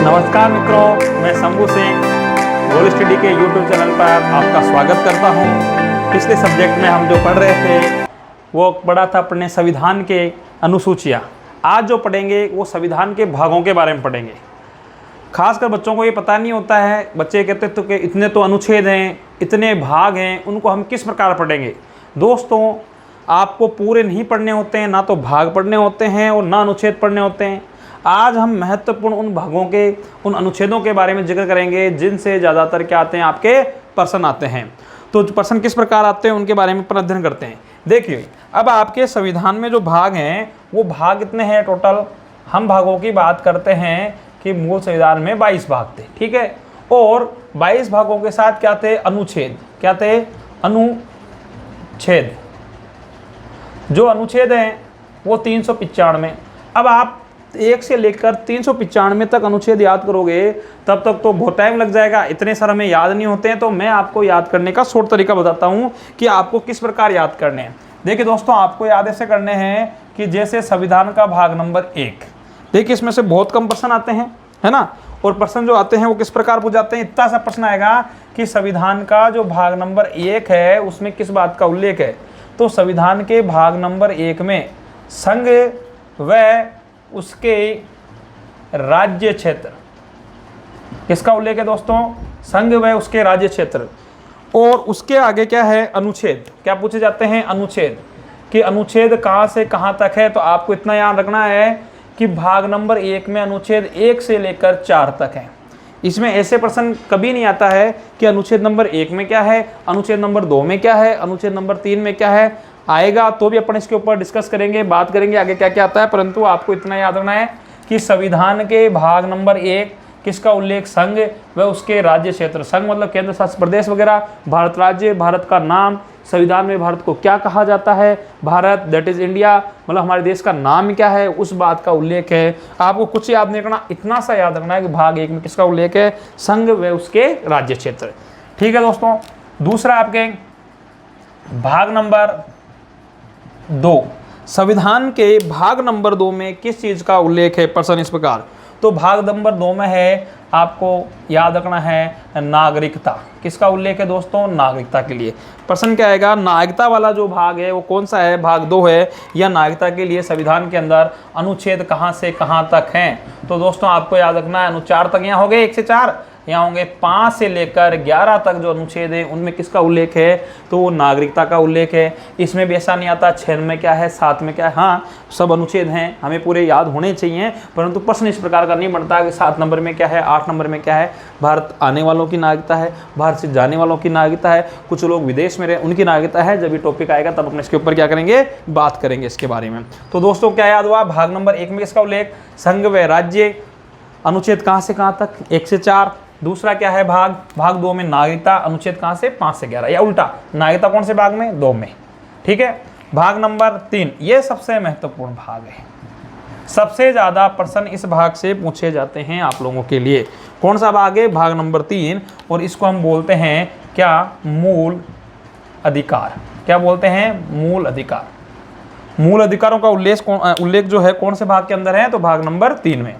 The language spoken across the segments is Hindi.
नमस्कार मित्रों, मैं शंभू सिंह गोल स्टडी के यूट्यूब चैनल पर आपका स्वागत करता हूं। पिछले सब्जेक्ट में हम जो पढ़ रहे थे वो पढ़ा था अपने संविधान के अनुसूचियाँ। आज जो पढ़ेंगे वो संविधान के भागों के बारे में पढ़ेंगे। खासकर बच्चों को ये पता नहीं होता है, बच्चे कहते तो कि इतने तो अनुच्छेद हैं, इतने भाग हैं, उनको हम किस प्रकार पढ़ेंगे। दोस्तों, आपको पूरे नहीं पढ़ने होते हैं, ना तो भाग पढ़ने होते हैं और ना अनुच्छेद पढ़ने होते हैं। आज हम महत्वपूर्ण उन भागों के, उन अनुच्छेदों के बारे में जिक्र करेंगे जिनसे ज़्यादातर क्या आते हैं, आपके प्रश्न आते हैं। तो प्रश्न किस प्रकार आते हैं उनके बारे में पर अध्ययन करते हैं। देखिए, अब आपके संविधान में जो भाग हैं वो भाग कितने हैं टोटल। हम भागों की बात करते हैं कि मूल संविधान में 22 भाग थे, ठीक है। और 22 भागों के साथ क्या थे, अनुच्छेद। क्या थे, अनुच्छेद। जो अनुच्छेद हैं वो 395। अब आप 1 से लेकर 395 तक अनुच्छेद याद करोगे तब तक तो बहुत टाइम लग जाएगा। इतने सारे हमें याद नहीं होते हैं, तो मैं आपको याद करने का शॉर्ट तरीका बताता हूँ कि आपको किस प्रकार याद करने हैं। देखिए दोस्तों, आपको याद ऐसे करने हैं कि जैसे संविधान का भाग नंबर 1, देखिए इसमें से बहुत कम प्रश्न आते हैं, है ना। और प्रश्न जो आते हैं वो किस प्रकार पूछ जाते हैं। इतना सा प्रश्न आएगा कि संविधान का जो भाग नंबर 1 है उसमें किस बात का उल्लेख है। तो संविधान के भाग नंबर 1 में संघ व उसके राज्य क्षेत्र, किसका उल्लेख है दोस्तों, संघ व उसके राज्य क्षेत्र। और उसके आगे क्या है, अनुच्छेद। क्या पूछे जाते हैं, अनुच्छेद। कि अनुच्छेद कहाँ से कहाँ तक है। तो आपको इतना याद रखना है कि भाग नंबर 1 में अनुच्छेद 1 से लेकर 4 तक है। इसमें ऐसे प्रश्न कभी नहीं आता है कि अनुच्छेद नंबर 1 में क्या है, अनुच्छेद नंबर 2 में क्या है, अनुच्छेद नंबर 3 में क्या है। आएगा तो भी अपन इसके ऊपर डिस्कस करेंगे, बात करेंगे आगे क्या क्या आता है। परंतु आपको इतना याद रखना है कि संविधान के भाग नंबर 1 किसका उल्लेख, संघ व उसके राज्य क्षेत्र। संघ मतलब केंद्र शासित प्रदेश वगैरह, भारत राज्य, भारत का नाम, संविधान में भारत को क्या कहा जाता है, भारत दैट इज इंडिया, मतलब हमारे देश का नाम क्या है, उस बात का उल्लेख है। आपको कुछ याद नहीं रखना, इतना सा याद रखना है कि भाग 1 में किसका उल्लेख है, संघ व उसके राज्य क्षेत्र। ठीक है दोस्तों। दूसरा आपके भाग नंबर 2, संविधान के भाग नंबर 2 में किस चीज का उल्लेख है, प्रश्न इस प्रकार। तो भाग नंबर 2 में है, आपको याद रखना है, नागरिकता। किसका उल्लेख है दोस्तों, नागरिकता के लिए। प्रश्न क्या आएगा, नागरिकता वाला जो भाग है वो कौन सा है, भाग 2 है। या नागरिकता के लिए संविधान के अंदर अनुच्छेद कहाँ से कहाँ तक हैं। तो दोस्तों आपको याद रखना है, अनुच्छेद तक यहाँ हो गए 1 से 4, यहाँ होंगे 5 से लेकर 11 तक जो अनुच्छेद है उनमें किसका उल्लेख है, तो वो नागरिकता का उल्लेख है। इसमें भी ऐसा नहीं आता 6 में क्या है, 7 में क्या है। हाँ, सब अनुच्छेद हैं, हमें पूरे याद होने चाहिए, परंतु प्रश्न इस प्रकार का नहीं बनता कि 7 नंबर में क्या है, 8 नंबर में क्या है। भारत आने वालों की नागरिकता है, भारत से जाने वालों की नागरिकता है, कुछ लोग विदेश में रहे उनकी नागरिकता है। जब ये टॉपिक आएगा तब अपने इसके ऊपर क्या करेंगे, बात करेंगे इसके बारे में। तो दोस्तों क्या याद हुआ, भाग नंबर 1 में किसका उल्लेख, संघ व राज्य, अनुच्छेद कहाँ से कहाँ तक 1 से 4। दूसरा क्या है, भाग 2 में नागरिकता, अनुच्छेद कहाँ से 5 से 11, या उल्टा, नागरिकता कौन से भाग में, 2 में। ठीक है। भाग नंबर 3, ये सबसे महत्वपूर्ण भाग है, सबसे ज्यादा प्रश्न इस भाग से पूछे जाते हैं आप लोगों के लिए। कौन सा भाग है, भाग नंबर 3, और इसको हम बोलते हैं क्या, मूल अधिकार। क्या बोलते हैं, मूल अधिकार। मूल अधिकारों का उल्लेख जो है कौन से भाग के अंदर है, तो भाग नंबर 3 में।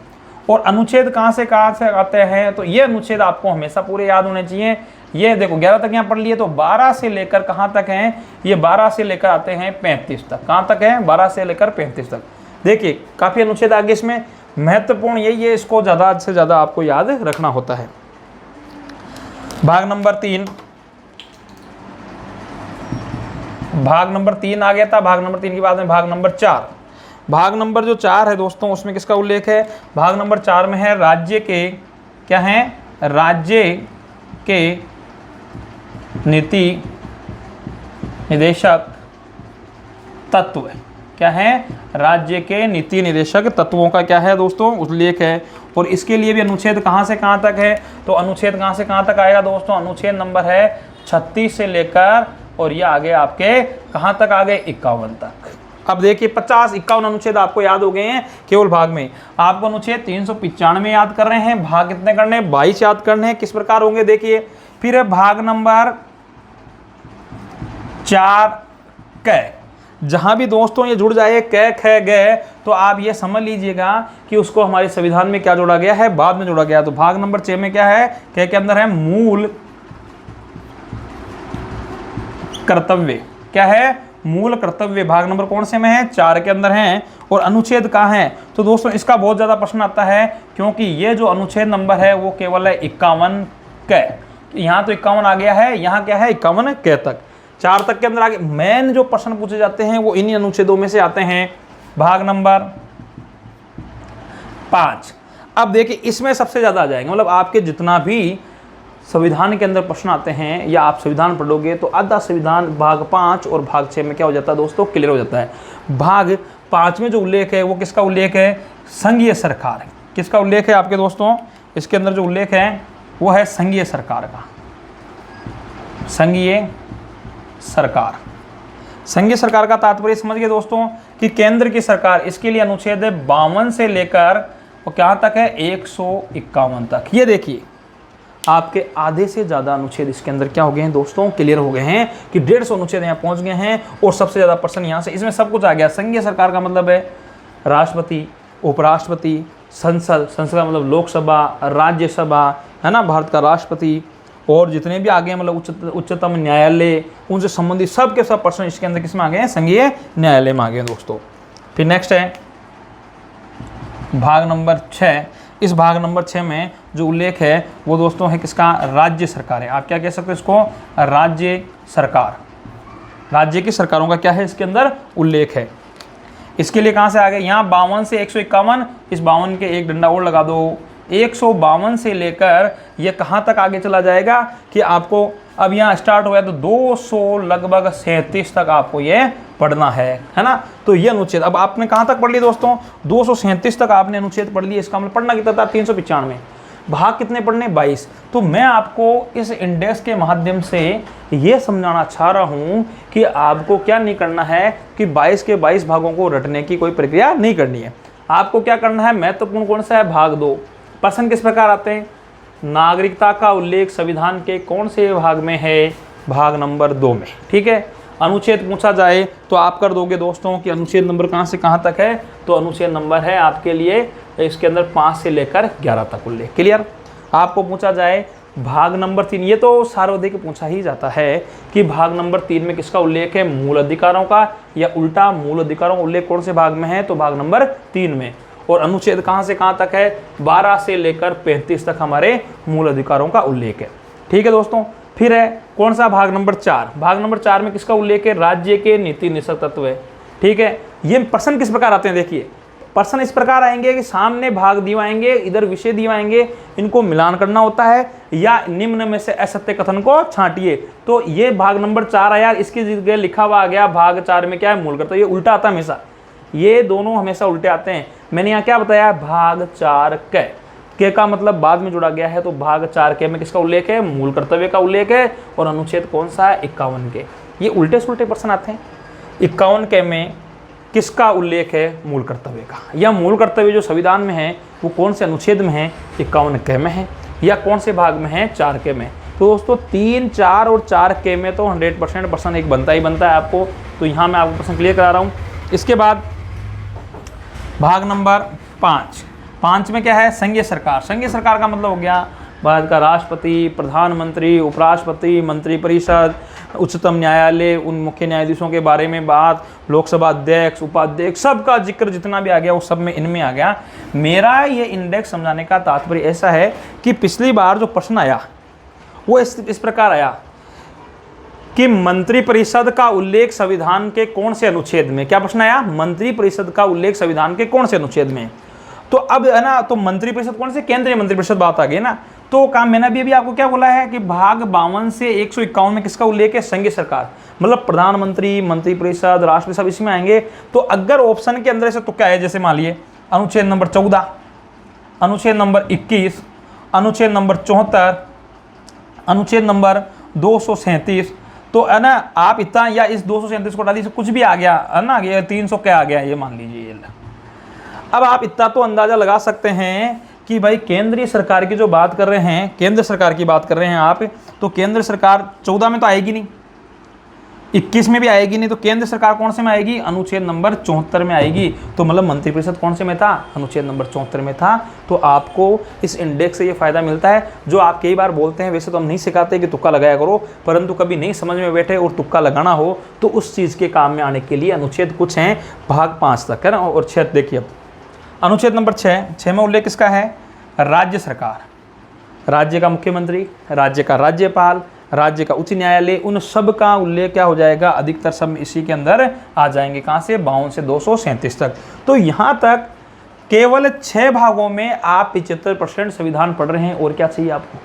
और अनुच्छेद कहाँ से आते हैं, तो ये अनुच्छेद आपको हमेशा पूरे याद होने चाहिए। ये देखो 11 तक यहाँ पढ़ लिए, तो 12 से लेकर कहाँ तक हैं, ये 12 से लेकर आते हैं 35 तक। कहाँ तक है, 12 से लेकर 35 तक। देखिए काफी अनुच्छेद आगे, इसमें महत्वपूर्ण यही है, इसको ज्यादा से ज्यादा आपको याद रखना होता है। भाग नंबर 3, भाग नंबर 3 आ गया था। भाग नंबर 3 के बाद में भाग नंबर 4। भाग नंबर जो 4 है दोस्तों, उसमें किसका उल्लेख है, भाग नंबर 4 में है राज्य के, क्या है, राज्य के नीति निदेशक तत्व। क्या है, राज्य के नीति निदेशक तत्वों का क्या है दोस्तों, उल्लेख है। और इसके लिए भी अनुच्छेद कहाँ से कहाँ तक है, तो अनुच्छेद कहाँ से कहाँ तक आएगा दोस्तों, अनुच्छेद नंबर है 36 से लेकर, और ये आगे आपके कहाँ तक आ गए, 51 तक। अब देखिए 50-51 अनुच्छेद आपको याद हो गए हैं केवल भाग में। आपको अनुच्छेद 395 याद कर रहे हैं, भाग कितने करने हैं, 22 याद करने हैं। किस प्रकार होंगे देखिए। फिर है भाग नंबर 4 क, जहां भी दोस्तों ये जुड़ जाए क ख ग, तो तो आप ये समझ लीजिएगा कि उसको हमारे संविधान में क्या जोड़ा गया है, बाद में जोड़ा गया। तो भाग नंबर 6 में क्या है, क्या के अंदर है मूल कर्तव्य। क्या है, मूल कर्तव्य। भाग नंबर कौन से में है, 4 के अंदर है। और अनुच्छेद कहाँ है, तो दोस्तों इसका बहुत ज़्यादा प्रश्न आता है, क्योंकि ये जो अनुच्छेद नंबर है वो केवल है 51 क। यहाँ तो 51 आ गया है, यहाँ क्या है 51 क तक, 4 तक के अंदर आगे मेन जो प्रश्न पूछे जाते हैं वो इन्हीं अनुच्छेदों में से आते हैं। भाग नंबर 5। अब देखिए इसमें सबसे ज़्यादा आ जाएंगे, मतलब आपके जितना भी संविधान के अंदर प्रश्न आते हैं या आप संविधान पढ़ोगे तो आधा संविधान भाग 5 और भाग 6 में क्या हो जाता है दोस्तों, क्लियर हो जाता है। भाग 5 में जो उल्लेख है वो किसका उल्लेख है, संघीय सरकार। किसका उल्लेख है आपके दोस्तों, इसके अंदर जो उल्लेख है वो है संघीय सरकार का। संघीय सरकार, संघीय सरकार का तात्पर्य समझ गए दोस्तों कि केंद्र की सरकार। इसके लिए अनुच्छेद 52 से लेकर और क्या तक है 151 तक। ये देखिए आपके आधे से ज़्यादा अनुच्छेद इसके अंदर क्या हो गए हैं दोस्तों, क्लियर हो गए हैं कि 150 अनुच्छेद यहाँ पहुँच गए हैं और सबसे ज़्यादा प्रश्न यहाँ से इसमें सब कुछ आ गया। संघीय सरकार का मतलब है राष्ट्रपति, उपराष्ट्रपति, संसद, संसद का मतलब लोकसभा, राज्यसभा, है ना, भारत का राष्ट्रपति और जितने भी आगे मतलब उच्चतम न्यायालय, उनसे संबंधित सब के सब प्रश्न इसके अंदर किसमें आ गए हैं, संघीय न्यायालय में आ गए हैं दोस्तों। फिर नेक्स्ट है भाग नंबर 6। इस भाग नंबर 6 में जो उल्लेख है वो दोस्तों है किसका, राज्य सरकार है। आप क्या कह सकते हो इसको, राज्य सरकार। राज्य की सरकारों का क्या है इसके अंदर उल्लेख है। इसके लिए कहाँ से आ गए, यहाँ 52 से 151, इस 52 के एक डंडा और लगा दो। 152 से लेकर ये कहाँ तक आगे चला जाएगा कि आपको अब यहाँ स्टार्ट हुआ है तो 200 लगभग 37 तक आपको ये पढ़ना है ना। तो ये अनुच्छेद अब आपने कहाँ तक पढ़ लिया दोस्तों, 237 तक आपने अनुच्छेद पढ़ लिया। इसका मतलब पढ़ना कितना था, 395। भाग कितने पढ़ने, 22। तो मैं आपको इस इंडेक्स के माध्यम से ये समझाना चाह रहा हूँ कि आपको क्या नहीं करना है कि 22 के 22 भागों को रटने की कोई प्रक्रिया नहीं करनी है। आपको क्या करना है, महत्वपूर्ण कौन सा है, भाग 2। प्रश्न किस प्रकार आते हैं, नागरिकता का उल्लेख संविधान के कौन से भाग में है, भाग नंबर 2 में। ठीक है, अनुच्छेद पूछा जाए तो आप कर दोगे दोस्तों कि अनुच्छेद नंबर कहाँ से कहाँ तक है, तो अनुच्छेद नंबर है आपके लिए इसके अंदर 5 से लेकर 11 तक उल्लेख। क्लियर। आपको पूछा जाए भाग नंबर 3, ये तो सार्वधिक पूछा ही जाता है कि भाग नंबर 3 में किसका उल्लेख है, मूल अधिकारों का, या उल्टा मूल अधिकारों का उल्लेख कौन से भाग में है, तो भाग नंबर 3 में। और अनुच्छेद कहाँ से कहाँ तक है, 12 से लेकर 35 तक हमारे मूल अधिकारों का उल्लेख है। ठीक है दोस्तों। फिर है कौन सा, भाग नंबर 4। भाग नंबर 4 में किसका उल्लेख है, राज्य के नीति निषेध तत्व है। ठीक है, ये प्रश्न किस प्रकार आते हैं, देखिए प्रश्न इस प्रकार आएंगे कि सामने भाग दिए आएंगे, इधर विषय दिए आएंगे, इनको मिलान करना होता है या निम्न में से असत्य कथन को छांटिए। तो ये भाग नंबर 4 है यार, इसकी जगह लिखा हुआ आ गया भाग 4 में क्या है, मूल कर्तव्य। ये उल्टा आता है हमेशा, ये दोनों हमेशा उल्टे आते हैं। मैंने यहाँ क्या बताया, भाग 4 के का मतलब बाद में जुड़ा गया है, तो भाग 4 के में किसका उल्लेख है, मूल कर्तव्य का उल्लेख है। और अनुच्छेद कौन सा है, 51 के। ये उल्टे सुलटे प्रश्न आते हैं। 51 के में किसका उल्लेख है, मूल कर्तव्य का, या मूल कर्तव्य जो संविधान में है वो कौन से अनुच्छेद में है, 51 के में है, या कौन से भाग में है, 4 के में। तो दोस्तों 3, 4 और 4 के में तो 100% प्रश्न एक बनता ही बनता है आपको। तो यहाँ मैं आपको प्रश्न क्लियर करा रहा हूँ। इसके बाद भाग नंबर 5 में क्या है, संघीय सरकार। संघीय सरकार का मतलब हो गया भारत का राष्ट्रपति, प्रधानमंत्री, उपराष्ट्रपति, मंत्रिपरिषद, उच्चतम न्यायालय, उन मुख्य न्यायाधीशों के बारे में बात, लोकसभा अध्यक्ष, उपाध्यक्ष, सबका जिक्र जितना भी आ गया वो सब में इनमें आ गया। मेरा ये इंडेक्स समझाने का तात्पर्य ऐसा है कि पिछली बार जो प्रश्न आया वो इस प्रकार आया कि मंत्रिपरिषद का उल्लेख संविधान के कौन से अनुच्छेद में, क्या प्रश्न आया, मंत्रिपरिषद का उल्लेख संविधान के कौन से अनुच्छेद में। तो अब है ना, तो मंत्रिपरिषद कौन से, केंद्रीय मंत्रिपरिषद बात आ गई ना। तो काम मैंने अभी आपको क्या बोला है कि भाग 52 से 151 में किसका उल्लेख है, संघीय सरकार, मतलब प्रधानमंत्री, मंत्रिपरिषद, राष्ट्रपति सब इसमें आएंगे। तो अगर ऑप्शन के अंदर से तो क्या है, जैसे मान लिए अनुच्छेद नंबर 14, अनुच्छेद नंबर 21, अनुच्छेद नंबर 74, अनुच्छेद नंबर 237, तो है ना आप इतना या इस 237 को डालिए, कुछ भी आ गया है ना, ये 300 क्या आ गया, ये मान लीजिए। अब आप इतना तो अंदाजा लगा सकते हैं कि भाई केंद्रीय सरकार की जो बात कर रहे हैं, केंद्र सरकार की बात कर रहे हैं आप, तो केंद्र सरकार 14 में तो आएगी नहीं, 21 में भी आएगी नहीं तो केंद्र सरकार कौन से में आएगी, अनुच्छेद नंबर 74 में आएगी। तो मतलब मंत्रिपरिषद कौन से में था, अनुच्छेद नंबर 74 में था। तो आपको इस इंडेक्स से ये फायदा मिलता है, जो आप कई बार बोलते हैं, वैसे तो हम नहीं सिखाते कि तुक्का लगाया करो, परंतु कभी नहीं समझ में बैठे और तुक्का लगाना हो तो उस चीज़ के काम में आने के लिए अनुच्छेद कुछ हैं, भाग 5 तक है ना। और 6 देखिए, अब अनुच्छेद नंबर 6 में उल्लेख किसका है, राज्य सरकार, राज्य का मुख्यमंत्री, राज्य का राज्यपाल, राज्य का उच्च न्यायालय, उन सब का उल्लेख क्या हो जाएगा, अधिकतर सब इसी के अंदर आ जाएंगे। कहाँ से, 52 से 237 तक। तो यहाँ तक केवल 6 भागों में आप 75% संविधान पढ़ रहे हैं। और क्या चाहिए आपको,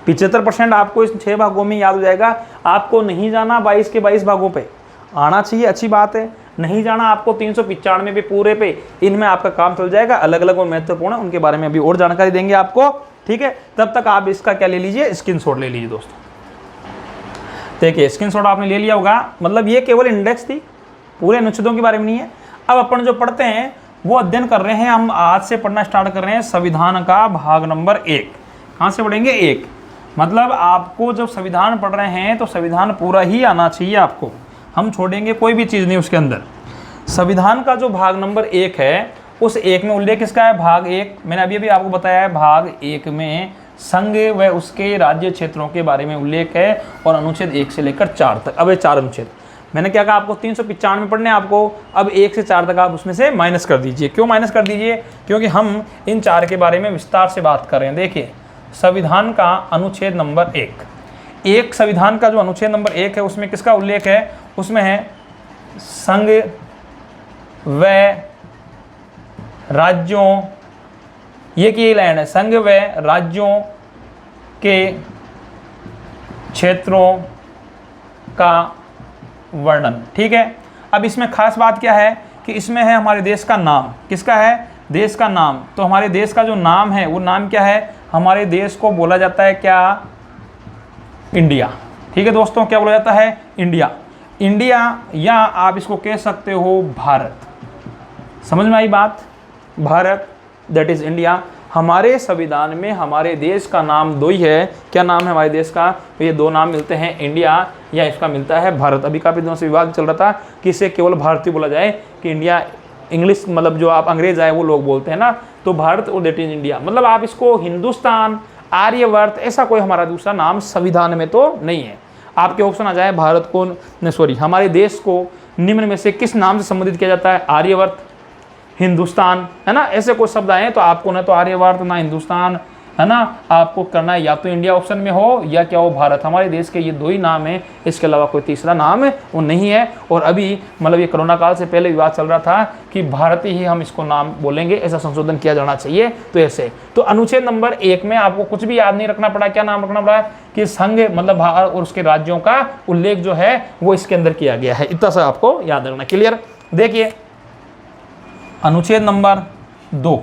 75% आपको इस 6 भागों में याद हो जाएगा। आपको नहीं जाना 22 के 22 भागों पे, आना चाहिए, अच्छी बात है। नहीं जाना आपको 395 पे पूरे पे, इनमें आपका काम चल जाएगा। अलग अलग और महत्वपूर्ण, उनके बारे में अभी और जानकारी देंगे आपको, ठीक है। तब तक आप इसका क्या ले लीजिए, स्क्रीनशॉट ले लीजिए दोस्तों। देखिए स्क्रीनशॉट आपने ले लिया होगा, मतलब ये केवल इंडेक्स थी, पूरे अनुच्छेदों के बारे में नहीं है। अब अपन जो पढ़ते हैं वो अध्ययन कर रहे हैं, हम आज से पढ़ना स्टार्ट कर रहे हैं संविधान का भाग नंबर 1। कहाँ से पढ़ेंगे, 1। मतलब आपको जब संविधान पढ़ रहे हैं तो संविधान पूरा ही आना चाहिए आपको, हम छोड़ेंगे कोई भी चीज़ नहीं उसके अंदर। संविधान का जो भाग नंबर 1 है, उस 1 में उल्लेख किसका है, भाग 1 मैंने अभी आपको बताया है। भाग 1 में संघ व उसके राज्य क्षेत्रों के बारे में उल्लेख है, और अनुच्छेद 1 से लेकर 4 तक। अब ये 4 अनुच्छेद मैंने क्या कहा, आपको 395 पढ़ने हैं आपको। अब 1 से 4 तक आप उसमें से माइनस कर दीजिए। क्यों माइनस कर दीजिए, क्योंकि हम इन 4 के बारे में विस्तार से बात कर रहे हैं। देखिए संविधान का अनुच्छेद नंबर 1, संविधान का जो अनुच्छेद नंबर 1 है उसमें किसका उल्लेख है, उसमें है संघ व राज्यों, ये की लाइन है, संघ व राज्यों के क्षेत्रों का वर्णन, ठीक है। अब इसमें खास बात क्या है कि इसमें है हमारे देश का नाम, किसका है, देश का नाम। तो हमारे देश का जो नाम है वो नाम क्या है, हमारे देश को बोला जाता है क्या, इंडिया, ठीक है दोस्तों, क्या बोला जाता है, इंडिया। इंडिया, या आप इसको कह सकते हो भारत। समझ में आई बात, भारत दैट इज इंडिया। हमारे संविधान में हमारे देश का नाम 2 ही है। क्या नाम है हमारे देश का, तो ये 2 नाम मिलते हैं, इंडिया या इसका मिलता है भारत। अभी काफ़ी दिनों से विवाद चल रहा था कि इसे केवल भारतीय बोला जाए कि इंडिया, इंग्लिश मतलब जो आप अंग्रेज आए वो लोग बोलते हैं ना, तो भारत और दैट इज इंडिया। मतलब आप इसको हिंदुस्तान, आर्यवर्त, ऐसा कोई हमारा दूसरा नाम संविधान में तो नहीं है। आपके ऑप्शन आ जाए भारत को, हमारे देश को निम्न में से किस नाम से संबोधित किया जाता है, आर्यवर्त, हिंदुस्तान, है ना, ऐसे कुछ शब्द आए तो आपको ना तो आर्यवर्त ना हिंदुस्तान, है ना, आपको करना है या तो इंडिया ऑप्शन में हो या क्या हो भारत। हमारे देश के ये 2 ही नाम है, इसके अलावा कोई तीसरा नाम है वो नहीं है। और अभी मतलब ये कोरोना काल से पहले विवाद चल रहा था कि भारतीय ही हम इसको नाम बोलेंगे, ऐसा संशोधन किया जाना चाहिए। तो ऐसे तो अनुच्छेद नंबर 1 में आपको कुछ भी याद नहीं रखना पड़ा। क्या नाम रखना पड़ा कि संघ मतलब भारत और उसके राज्यों का उल्लेख जो है वो इसके अंदर किया गया है, इतना सा आपको याद रखना। क्लियर। देखिए अनुच्छेद नंबर 2,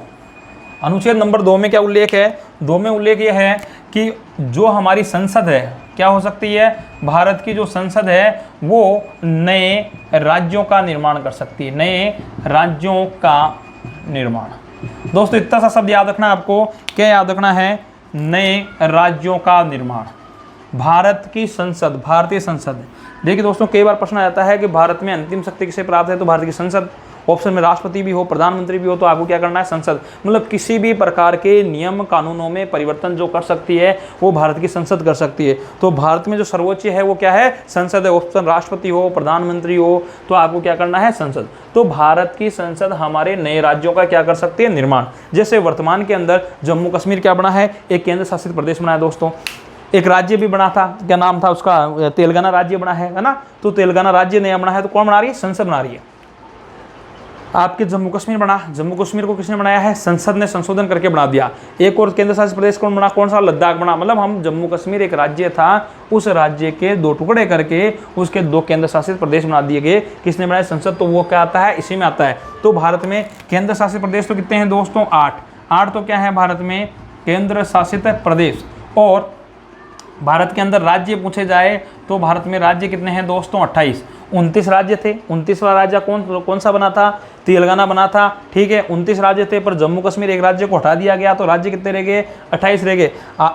अनुच्छेद नंबर 2 में क्या उल्लेख है, 2 में उल्लेख यह है कि जो हमारी संसद है क्या हो सकती है, भारत की जो संसद है वो नए राज्यों का निर्माण कर सकती है, नए राज्यों का निर्माण। दोस्तों इतना सा शब्द याद रखना आपको, क्या याद रखना है, नए राज्यों का निर्माण। भारत की संसद, भारतीय संसद। देखिए दोस्तों कई बार प्रश्न आ जाता है कि भारत में अंतिम शक्ति किसे प्राप्त है, तो भारत की संसद। ऑप्शन में राष्ट्रपति भी हो, प्रधानमंत्री भी हो, तो आपको क्या करना है, संसद। मतलब किसी भी प्रकार के नियम कानूनों में परिवर्तन जो कर सकती है वो भारत की संसद कर सकती है। तो भारत में जो सर्वोच्च है वो क्या है, संसद है। ऑप्शन राष्ट्रपति हो, प्रधानमंत्री हो, तो आपको क्या करना है, संसद। तो भारत की संसद हमारे नए राज्यों का क्या कर सकती है, निर्माण। जैसे वर्तमान के अंदर जम्मू कश्मीर क्या बना है, एक केंद्र शासित प्रदेश बना है दोस्तों। एक राज्य भी बना था, क्या नाम था उसका, तेलंगाना राज्य बना है ना। तो तेलंगाना राज्य नया बना है, तो कौन बना रही है, संसद बना रही है। आपके जम्मू कश्मीर बना, जम्मू कश्मीर को किसने बनाया है, संसद ने संशोधन करके बना दिया। एक और केंद्र शासित प्रदेश कौन बना, कौन सा, लद्दाख बना। मतलब हम जम्मू कश्मीर एक राज्य था, उस राज्य के 2 टुकड़े करके उसके 2 केंद्र शासित प्रदेश बना दिए गए। किसने बनाया, संसद। तो वो क्या आता है, इसी में आता है। तो भारत में केंद्र शासित प्रदेश तो कितने हैं दोस्तों, 8 तो क्या है भारत में केंद्र शासित प्रदेश। और भारत के अंदर राज्य पूछे जाए तो भारत में राज्य कितने हैं दोस्तों, 28। 29 राज्य थे। 29वां राज्य कौन सा बना था, तेलंगाना बना था, ठीक है। 29 राज्य थे, पर जम्मू कश्मीर एक राज्य को हटा दिया गया, तो राज्य कितने रह गए, 28 रह गए।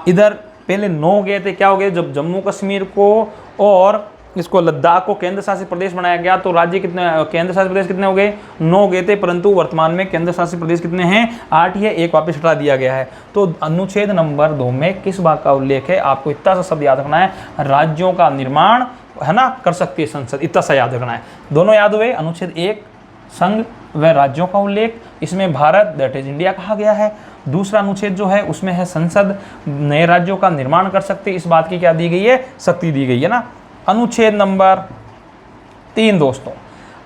इधर पहले 9 गए थे, क्या हो गए, जब जम्मू कश्मीर को और इसको लद्दाख को केंद्र शासित प्रदेश बनाया गया तो राज्य कितने, केंद्र शासित प्रदेश कितने हो गए, 9 हो गए थे, परंतु वर्तमान में केंद्र शासित प्रदेश कितने हैं, 8 ही है, एक वापस हटा दिया गया है। तो अनुच्छेद नंबर 2 में किस बात का उल्लेख है, आपको इतना सा शब्द याद रखना है, राज्यों का निर्माण है ना कर सकती है संसद, इतना सा याद रखना है। दोनों याद हुए। अनुच्छेद 1 संघ व राज्यों का उल्लेख, इसमें भारत दैट इज इंडिया कहा गया है। दूसरा अनुच्छेद जो है उसमें है संसद नए राज्यों का निर्माण कर सकती है, इस बात की क्या दी गई है, शक्ति दी गई है ना। अनुच्छेद नंबर 3 दोस्तों,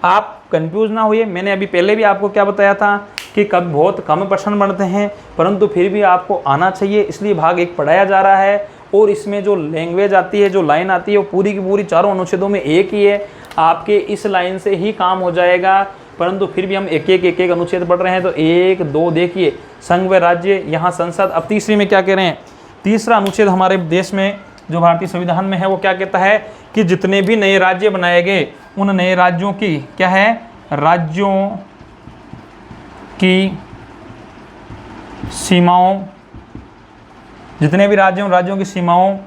आप कंफ्यूज ना होइए, मैंने अभी पहले भी आपको क्या बताया था कि कब बहुत कम प्रश्न बनते हैं, परंतु फिर भी आपको आना चाहिए, इसलिए भाग 1 पढ़ाया जा रहा है। और इसमें जो लैंग्वेज आती है, जो लाइन आती है, वो पूरी की पूरी चारों अनुच्छेदों में एक ही है, आपके इस लाइन से ही काम हो जाएगा। परंतु फिर भी हम एक एक अनुच्छेद पढ़ रहे हैं, तो 1 2 देखिए, संघ व राज्य, यहाँ संसद। अब तीसरी में क्या कह रहे हैं, तीसरा अनुच्छेद हमारे देश में जो भारतीय संविधान में है वो क्या कहता है कि जितने भी नए राज्य बनाए गए उन नए राज्यों की क्या है, राज्यों की सीमाओं, जितने भी राज्य उन राज्यों की सीमाओं,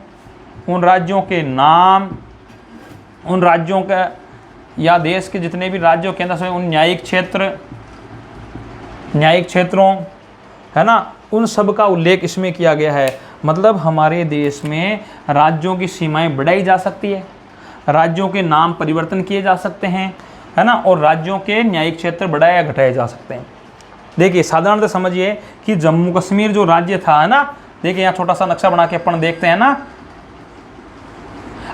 उन राज्यों के नाम, उन राज्यों का या देश के जितने भी राज्यों के अंदर उन न्यायिक क्षेत्रों है ना, उन सब का उल्लेख इसमें किया गया है। मतलब हमारे देश में राज्यों की सीमाएं बढ़ाई जा सकती है, राज्यों के नाम परिवर्तन किए जा सकते हैं है ना, और राज्यों के न्यायिक क्षेत्र बढ़ाए या घटाए जा सकते हैं। देखिए साधारणतः समझिए कि जम्मू कश्मीर जो राज्य था है ना, देखिए यहाँ छोटा सा नक्शा बना के अपन देखते हैं ना।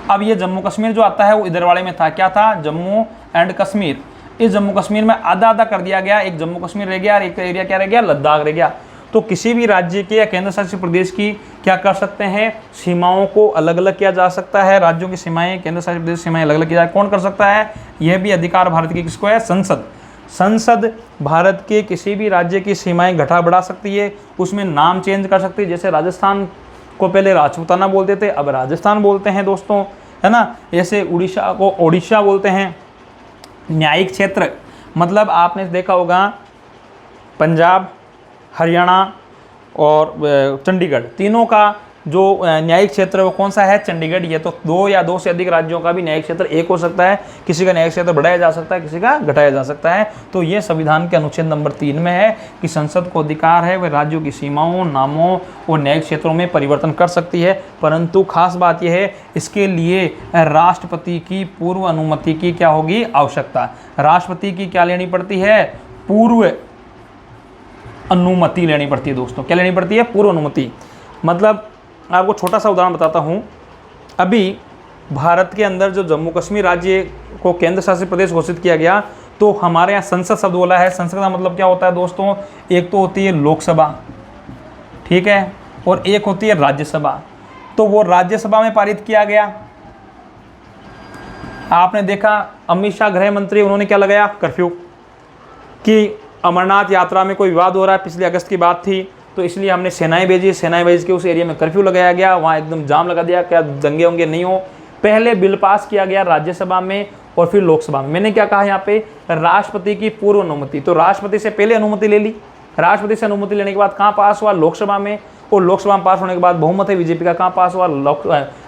अब ये जम्मू कश्मीर जो आता है वो इधर वाले में था, क्या था, जम्मू एंड कश्मीर। इस जम्मू कश्मीर में आधा आधा कर दिया गया, एक जम्मू कश्मीर रह गया और एक एरिया क्या रह गया, लद्दाख रह गया। तो किसी भी राज्य के या केंद्र शासित प्रदेश की क्या कर सकते हैं, सीमाओं को अलग अलग किया जा सकता है, राज्यों की सीमाएं, केंद्र शासित प्रदेश सीमाएं अलग अलग किया जाए। कौन कर सकता है, यह भी अधिकार भारत की किसको है, संसद। संसद भारत के किसी भी राज्य की सीमाएं घटा बढ़ा सकती है, उसमें नाम चेंज कर सकती है। जैसे राजस्थान को पहले राजपूताना बोलते थे, अब राजस्थान बोलते हैं दोस्तों है ना। जैसे उड़ीसा को ओडिशा बोलते हैं। न्यायिक क्षेत्र मतलब आपने देखा होगा पंजाब, हरियाणा और चंडीगढ़, तीनों का जो न्यायिक क्षेत्र है वो कौन सा है, चंडीगढ़। ये तो 2 या 2 से अधिक राज्यों का भी न्यायिक क्षेत्र एक हो सकता है, किसी का न्यायिक क्षेत्र बढ़ाया जा सकता है, किसी का घटाया जा सकता है। तो ये संविधान के अनुच्छेद नंबर 3 में है कि संसद को अधिकार है वह राज्यों की सीमाओं, नामों और न्यायिक क्षेत्रों में परिवर्तन कर सकती है। परंतु खास बात यह है, इसके लिए राष्ट्रपति की पूर्व अनुमति की क्या होगी, आवश्यकता। राष्ट्रपति की क्या लेनी पड़ती है, पूर्व अनुमति लेनी पड़ती है दोस्तों। क्या लेनी पड़ती है, पूर्व अनुमति। मतलब आपको छोटा सा उदाहरण बताता हूँ। अभी भारत के अंदर जो जम्मू कश्मीर राज्य को केंद्र शासित प्रदेश घोषित किया गया, तो हमारे यहाँ संसद शब्द बोला है। संसद का मतलब क्या होता है दोस्तों, एक तो होती है लोकसभा, ठीक है, और एक होती है राज्यसभा। तो वो राज्यसभा में पारित किया गया। आपने देखा अमित शाह गृह मंत्री, उन्होंने क्या लगाया, कर्फ्यू, कि अमरनाथ यात्रा में कोई विवाद हो रहा है, पिछले अगस्त की बात थी, तो इसलिए हमने सेनाएं भेजी, सेनाएं भेज के उस एरिया में कर्फ्यू लगाया गया, वहाँ एकदम जाम लगा दिया, क्या दंगे होंगे नहीं हो। पहले बिल पास किया गया राज्यसभा में और फिर लोकसभा में। मैंने क्या कहा यहाँ पे, राष्ट्रपति की पूर्व अनुमति। तो राष्ट्रपति से पहले अनुमति ले ली, राष्ट्रपति से अनुमति लेने के बाद कहाँ पास हुआ, लोकसभा में, और लोकसभा में पास होने के बाद बहुमत है बीजेपी का, कहाँ पास हुआ,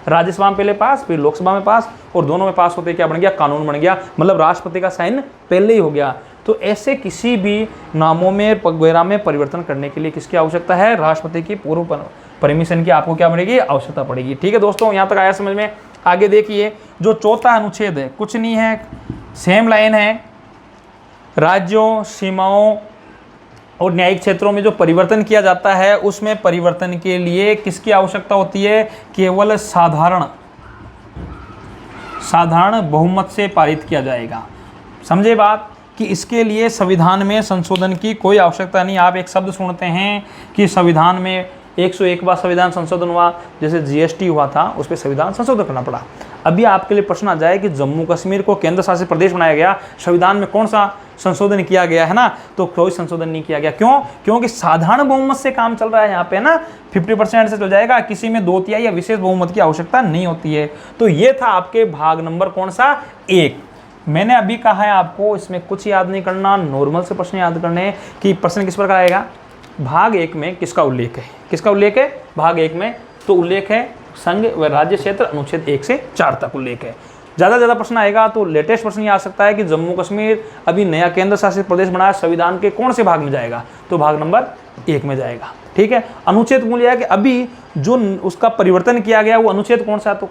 राज्यसभा में पहले पास, फिर लोकसभा में पास, और दोनों में पास होते क्या बन गया, कानून बन गया। मतलब राष्ट्रपति का साइन पहले ही हो गया। तो ऐसे किसी भी नामों में वगैरह में परिवर्तन करने के लिए किसकी आवश्यकता है, राष्ट्रपति की पूर्व परमिशन की आपको क्या पड़ेगी, आवश्यकता पड़ेगी। ठीक है दोस्तों, यहाँ तक आया समझ में। आगे देखिए, जो चौथा अनुच्छेद है कुछ नहीं है, सेम लाइन है, राज्यों, सीमाओं और न्यायिक क्षेत्रों में जो परिवर्तन किया जाता है, उसमें परिवर्तन के लिए किसकी आवश्यकता होती है, केवल साधारण बहुमत से पारित किया जाएगा। समझे बात, कि इसके लिए संविधान में संशोधन की कोई आवश्यकता नहीं। आप एक शब्द सुनते हैं कि संविधान में 101 बार संविधान संशोधन हुआ, जैसे जीएसटी हुआ था, उस पर संविधान संशोधन करना पड़ा। अभी आपके लिए प्रश्न आ जाए कि जम्मू कश्मीर को केंद्र शासित प्रदेश बनाया गया, संविधान में कौन सा संशोधन किया गया है ना, तो कोई संशोधन नहीं किया गया। क्यों, क्योंकि साधारण बहुमत से काम चल रहा है यहाँ पे ना, 50% से चल जाएगा, किसी में 2/3 या विशेष बहुमत की आवश्यकता नहीं होती है। तो ये था आपके भाग नंबर कौन सा, 1। मैंने अभी कहा है आपको इसमें कुछ याद नहीं करना, नॉर्मल से प्रश्न याद करने कि प्रश्न किस प्रकार आएगा। भाग 1 में किसका उल्लेख है, किसका उल्लेख है, भाग 1 में तो उल्लेख है संघ व राज्य क्षेत्र, अनुच्छेद 1 से 4 तक उल्लेख है। ज़्यादा से ज़्यादा प्रश्न आएगा तो लेटेस्ट प्रश्न ये आ सकता है कि जम्मू कश्मीर अभी नया केंद्र शासित प्रदेश बना है, संविधान के कौन से भाग में जाएगा, तो भाग नंबर 1 में जाएगा। ठीक है, अनुच्छेद मूल्य है कि अभी जो उसका परिवर्तन किया गया वो अनुच्छेद कौन सा है, तो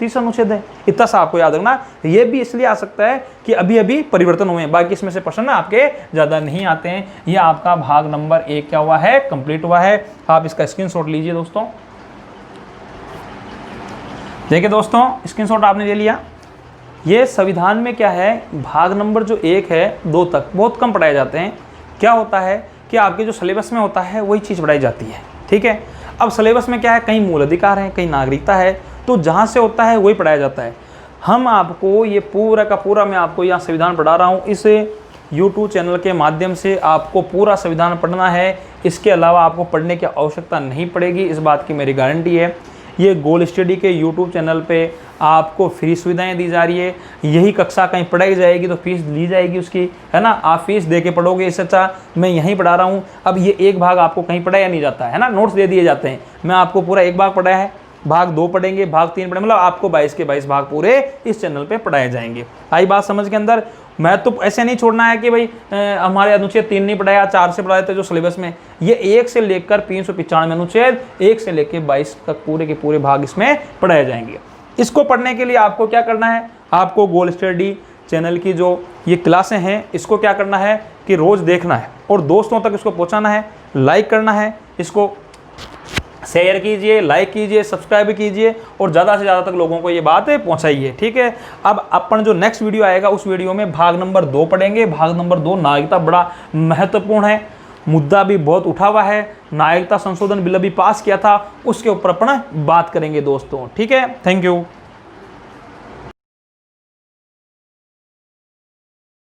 30 अनुच्छेद है। इतना सा आपको याद रखना। ये भी इसलिए आ सकता है कि अभी अभी परिवर्तन हुए हैं, बाकी इसमें से प्रश्न आपके ज़्यादा नहीं आते हैं। ये आपका भाग नंबर 1 क्या हुआ है, कंप्लीट हुआ है। आप इसका स्क्रीनशॉट लीजिए दोस्तों। देखिए दोस्तों, स्क्रीनशॉट आपने ले लिया। ये संविधान में क्या है, भाग नंबर जो 1 है 2 तक बहुत कम पढ़ाए जाते हैं। क्या होता है कि आपके जो सिलेबस में होता है वही चीज़ पढ़ाई जाती है। ठीक है, अब सिलेबस में क्या है, कहीं मूल अधिकार है, कहीं नागरिकता है, तो जहाँ से होता है वही पढ़ाया जाता है। हम आपको ये पूरा का पूरा मैं आपको यहाँ संविधान पढ़ा रहा हूँ, इस YouTube चैनल के माध्यम से आपको पूरा संविधान पढ़ना है। इसके अलावा आपको पढ़ने की आवश्यकता नहीं पड़ेगी, इस बात की मेरी गारंटी है। ये गोल स्टडी के YouTube चैनल पे आपको फ्री सुविधाएं दी जा रही है। यही कक्षा कहीं पढ़ाई जाएगी तो फीस ली जाएगी उसकी, है ना, आप फीस दे के पढ़ोगे। इससे अच्छा मैं यहीं पढ़ा रहा हूँ। अब ये एक भाग आपको कहीं पढ़ाया नहीं जाता है ना, नोट्स दे दिए जाते हैं। मैं आपको पूरा एक भाग पढ़ाया है, भाग 2 पढ़ेंगे, भाग 3 पढ़ेंगे, मतलब आपको 22 के 22 भाग पूरे इस चैनल पे पढ़ाए जाएंगे। आई बात समझ के अंदर। मैं तो ऐसे नहीं छोड़ना है कि भाई हमारे अनुच्छेद 3 नहीं पढ़ाया, 4 से पढ़ाए थे जो सिलेबस में। ये 1 से लेकर 395 अनुच्छेद, 1 से लेकर 22 तक पूरे के पूरे भाग इसमें पढ़ाए जाएंगे। इसको पढ़ने के लिए आपको क्या करना है, आपको गोल स्टडी चैनल की जो ये क्लासें हैं इसको क्या करना है कि रोज़ देखना है और दोस्तों तक इसको पहुँचाना है, लाइक करना है, इसको शेयर कीजिए, लाइक कीजिए, सब्सक्राइब कीजिए और ज़्यादा से ज़्यादा तक लोगों को ये बात पहुंचाइए। ठीक है, अब अपन जो नेक्स्ट वीडियो आएगा उस वीडियो में भाग नंबर 2 पढ़ेंगे। भाग नंबर 2 नागरिकता बड़ा महत्वपूर्ण है, मुद्दा भी बहुत उठा हुआ है। नागरिकता संशोधन बिल अभी पास किया था, उसके ऊपर अपन बात करेंगे दोस्तों। ठीक है, थैंक यू।